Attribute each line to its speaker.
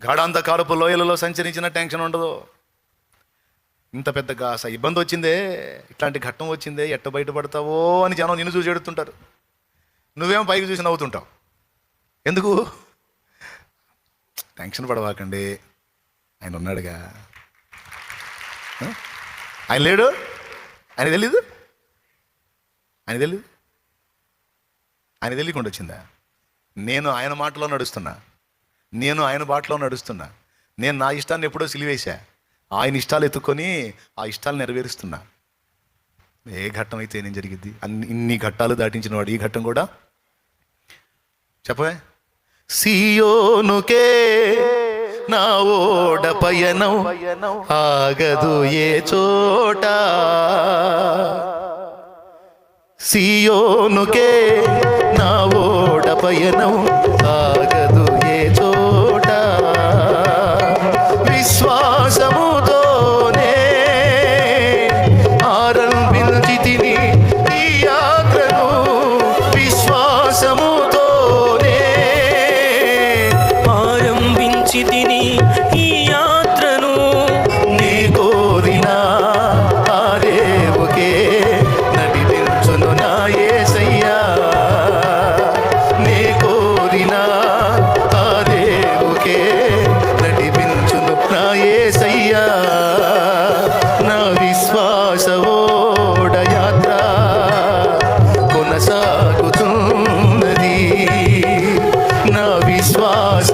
Speaker 1: గాఢాంధకారపు లోయలలో సంచరించిన tension ఉండదు. ఇంత పెద్దగా ఇబ్బంది వచ్చిందే, ఇట్లాంటి ఘట్టం వచ్చిందే, ఎట్ట బయటపడతావో అని జనం నిన్ను చూసి ఎడుతుంటారు. నువ్వేమో పైకి చూసి నవ్వుతుంటావు. ఎందుకు? టెన్షన్ పడవాకండి, ఆయన ఉన్నాడుగా. ఆయన లేడు, ఆయన తెలీదు, ఆయన తెలియకుండా వచ్చిందా? నేను ఆయన మాటలో నడుస్తున్నా, నేను ఆయన బాటలో నడుస్తున్నా. నేను నా ఇష్టాన్ని ఎప్పుడో సిలివేశా, ఆయన ఇష్టాలు ఎత్తుకొని ఆ ఇష్టాలు నెరవేరుస్తున్నా. ఏ ఘట్టం అయితే ఏం జరిగింది? ఇన్ని ఘట్టాలు దాటించిన వాడు ఈ ఘట్టం కూడా చెప్పవే. సియోనుకే నా ఓడ పయనం ఆగదు ఏ చోట, సియోనుకే నా ఓడ పయనం ఆగదు ఏ చోట, విశ్వాసముతోనే ఆరంభించితిని ఈ యాత్రను, విశ్వాసముతోనే
Speaker 2: ఆరంభించితిని ఈ యాత్రను,
Speaker 1: నీ కోరిన ఆ రేవుకే నడిపించును నా యేసయ్యా, నీ కోరిన ఆ రేవుకే నడిపించును నా యేసయ్యా. నా విశ్వాస ఓడ యాత్ర కొనసాగుతున్నది, నా విశ్వాస